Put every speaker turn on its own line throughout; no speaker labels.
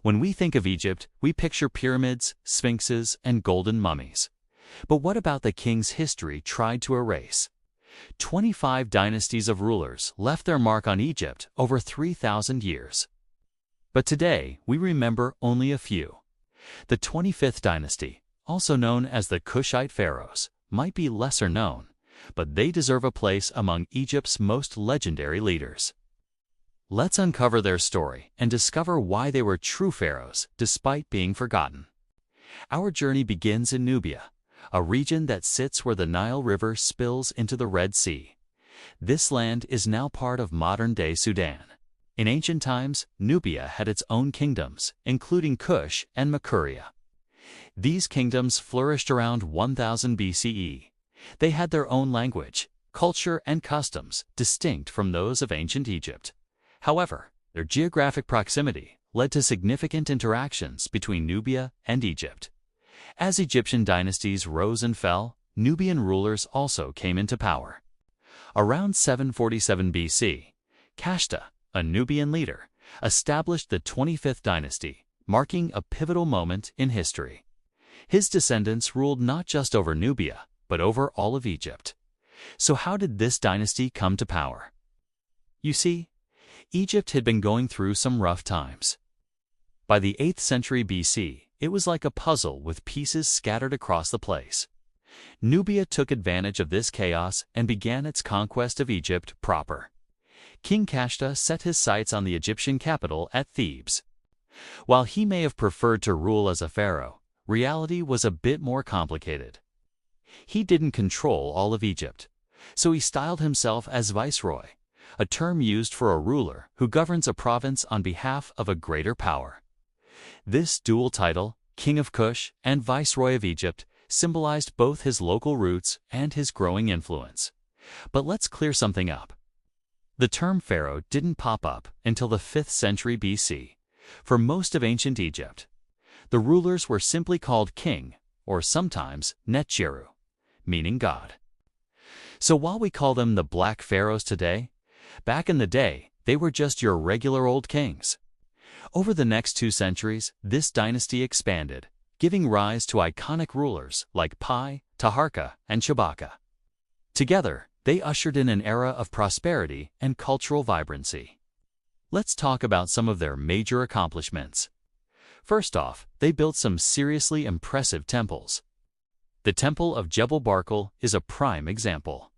When we think of Egypt, we picture pyramids, sphinxes, and golden mummies. But what about the kings history tried to erase? 25 dynasties of rulers left their mark on Egypt over 3,000 years. But today, we remember only a few. The 25th dynasty, also known as the Kushite pharaohs, might be lesser known, but they deserve a place among Egypt's most legendary leaders. Let's uncover their story and discover why they were true pharaohs despite being forgotten. Our journey begins in Nubia, a region that sits where the Nile River spills into the Red Sea. This land is now part of modern-day Sudan. In ancient times, Nubia had its own kingdoms, including Kush and Makuria. These kingdoms flourished around 1000 BCE. They had their own language, culture, and customs distinct from those of ancient Egypt. However, their geographic proximity led to significant interactions between Nubia and Egypt. As Egyptian dynasties rose and fell, Nubian rulers also came into power. Around 747 BC, Kashta, a Nubian leader, established the 25th dynasty, marking a pivotal moment in history. His descendants ruled not just over Nubia, but over all of Egypt. So how did this dynasty come to power? You see, Egypt had been going through some rough times. By the 8th century BC, it was like a puzzle with pieces scattered across the place. Nubia took advantage of this chaos and began its conquest of Egypt proper. King Kashta set his sights on the Egyptian capital at Thebes. While he may have preferred to rule as a pharaoh, reality was a bit more complicated. He didn't control all of Egypt, so he styled himself as viceroy, a term used for a ruler who governs a province on behalf of a greater power. This dual title, King of Kush and Viceroy of Egypt, symbolized both his local roots and his growing influence. But let's clear something up. The term pharaoh didn't pop up until the 5th century BC. For most of ancient Egypt, the rulers were simply called king, or sometimes Netjeru, meaning God. So while we call them the Black Pharaohs today, back in the day, they were just your regular old kings. Over the next 2 centuries, this dynasty expanded, giving rise to iconic rulers like Pi, Taharka, and Shabaka. Together, they ushered in an era of prosperity and cultural vibrancy. Let's talk about some of their major accomplishments. First off, they built some seriously impressive temples. The Temple of Jebel Barkal is a prime example.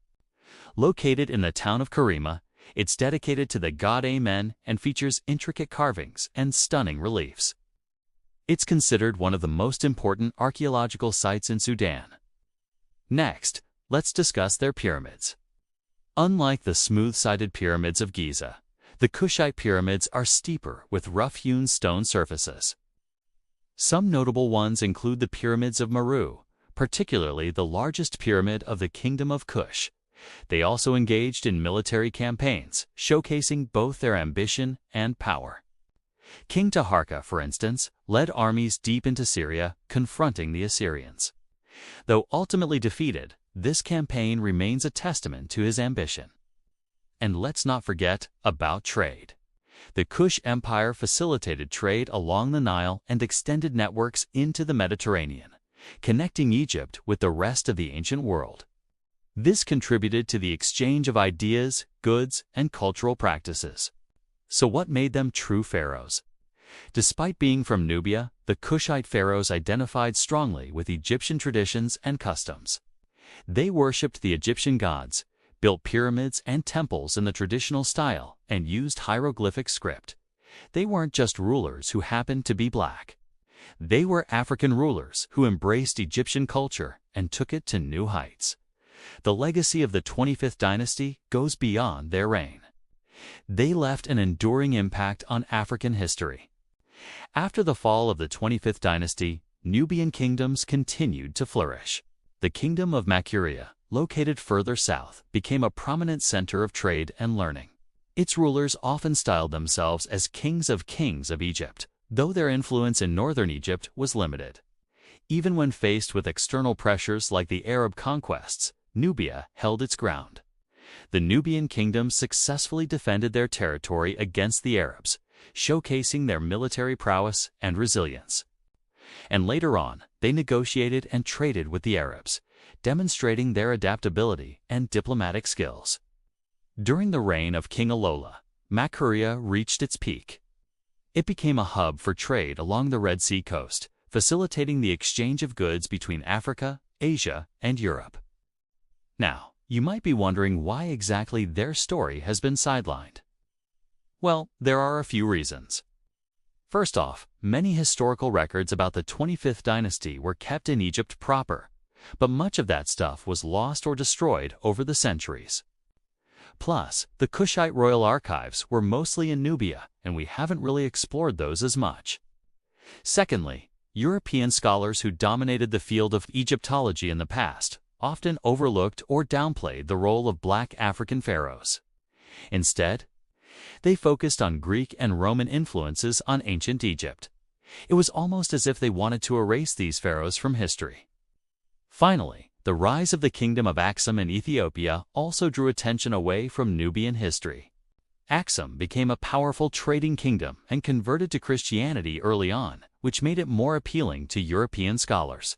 Located in the town of Karima, it's dedicated to the god Amen and features intricate carvings and stunning reliefs. It's considered one of the most important archaeological sites in Sudan. Next, let's discuss their pyramids. Unlike the smooth-sided pyramids of Giza, the Kushite pyramids are steeper with rough-hewn stone surfaces. Some notable ones include the pyramids of Meru, particularly the largest pyramid of the Kingdom of Kush. They also engaged in military campaigns, showcasing both their ambition and power. King Taharka, for instance, led armies deep into Syria, confronting the Assyrians. Though ultimately defeated, this campaign remains a testament to his ambition. And let's not forget about trade. The Kush Empire facilitated trade along the Nile and extended networks into the Mediterranean, connecting Egypt with the rest of the ancient world. This contributed to the exchange of ideas, goods, and cultural practices. So what made them true pharaohs? Despite being from Nubia, the Kushite pharaohs identified strongly with Egyptian traditions and customs. They worshipped the Egyptian gods, built pyramids and temples in the traditional style, and used hieroglyphic script. They weren't just rulers who happened to be black. They were African rulers who embraced Egyptian culture and took it to new heights. The legacy of the 25th dynasty goes beyond their reign. They left an enduring impact on African history. After the fall of the 25th dynasty, Nubian kingdoms continued to flourish. The Kingdom of Makuria, located further south, became a prominent center of trade and learning. Its rulers often styled themselves as kings of Egypt, though their influence in northern Egypt was limited. Even when faced with external pressures like the Arab conquests, Nubia held its ground. The Nubian kingdom successfully defended their territory against the Arabs, showcasing their military prowess and resilience. And later on, they negotiated and traded with the Arabs, demonstrating their adaptability and diplomatic skills. During the reign of King Alola, Makuria reached its peak. It became a hub for trade along the Red Sea coast, facilitating the exchange of goods between Africa, Asia, and Europe. Now, you might be wondering why exactly their story has been sidelined. Well, there are a few reasons. First off, many historical records about the 25th dynasty were kept in Egypt proper, but much of that stuff was lost or destroyed over the centuries. Plus, the Kushite royal archives were mostly in Nubia, and we haven't really explored those as much. Secondly, European scholars who dominated the field of Egyptology in the past often overlooked or downplayed the role of Black African pharaohs. Instead, they focused on Greek and Roman influences on ancient Egypt. It was almost as if they wanted to erase these pharaohs from history. Finally, the rise of the Kingdom of Aksum in Ethiopia also drew attention away from Nubian history. Aksum became a powerful trading kingdom and converted to Christianity early on, which made it more appealing to European scholars.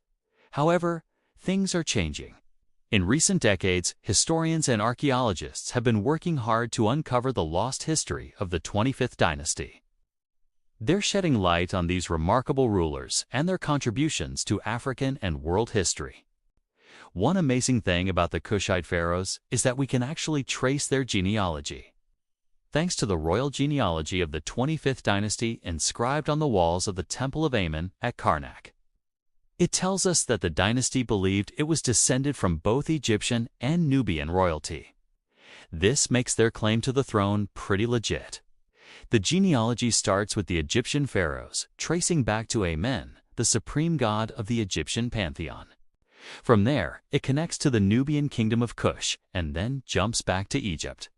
However, things are changing. In recent decades, historians and archaeologists have been working hard to uncover the lost history of the 25th dynasty. They're shedding light on these remarkable rulers and their contributions to African and world history. One amazing thing about the Kushite pharaohs is that we can actually trace their genealogy. Thanks to the royal genealogy of the 25th dynasty inscribed on the walls of the Temple of Amun at Karnak. It tells us that the dynasty believed it was descended from both Egyptian and Nubian royalty. This makes their claim to the throne pretty legit. The genealogy starts with the Egyptian pharaohs, tracing back to Amen, the supreme god of the Egyptian pantheon. From there, it connects to the Nubian kingdom of Kush and then jumps back to Egypt.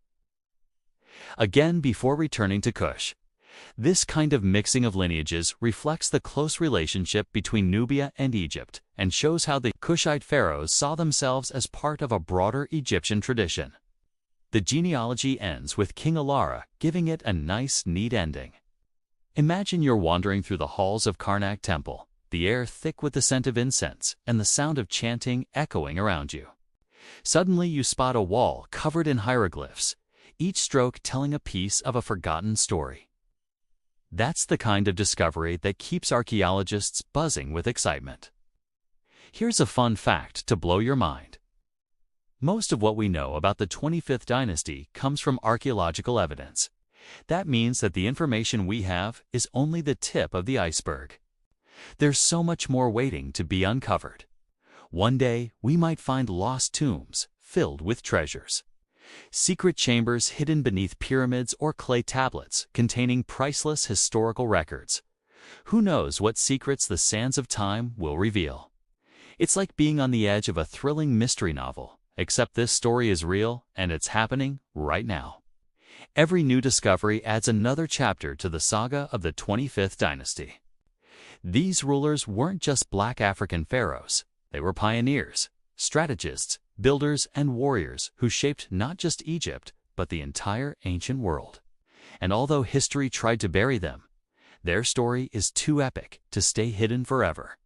Again, before returning to Kush, this kind of mixing of lineages reflects the close relationship between Nubia and Egypt and shows how the Kushite pharaohs saw themselves as part of a broader Egyptian tradition. The genealogy ends with King Alara, giving it a nice, neat ending. Imagine you're wandering through the halls of Karnak Temple, the air thick with the scent of incense and the sound of chanting echoing around you. Suddenly you spot a wall covered in hieroglyphs, each stroke telling a piece of a forgotten story. That's the kind of discovery that keeps archaeologists buzzing with excitement. Here's a fun fact to blow your mind. Most of what we know about the 25th dynasty comes from archaeological evidence. That means that the information we have is only the tip of the iceberg. There's so much more waiting to be uncovered. One day, we might find lost tombs filled with treasures. Secret chambers hidden beneath pyramids or clay tablets containing priceless historical records. Who knows what secrets the sands of time will reveal? It's like being on the edge of a thrilling mystery novel, except this story is real and it's happening right now. Every new discovery adds another chapter to the saga of the 25th dynasty. These rulers weren't just Black African pharaohs. They were pioneers, strategists, builders, and warriors who shaped not just Egypt, but the entire ancient world. And although history tried to bury them, their story is too epic to stay hidden forever.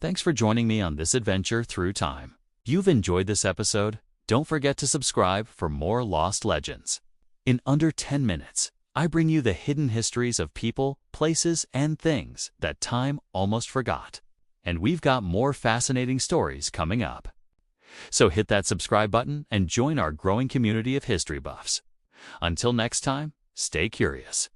Thanks for joining me on this adventure through time. If you've enjoyed this episode, don't forget to subscribe for more lost legends. In under 10 minutes, I bring you the hidden histories of people, places, and things that time almost forgot. And we've got more fascinating stories coming up. So hit that subscribe button and join our growing community of history buffs. Until next time, stay curious.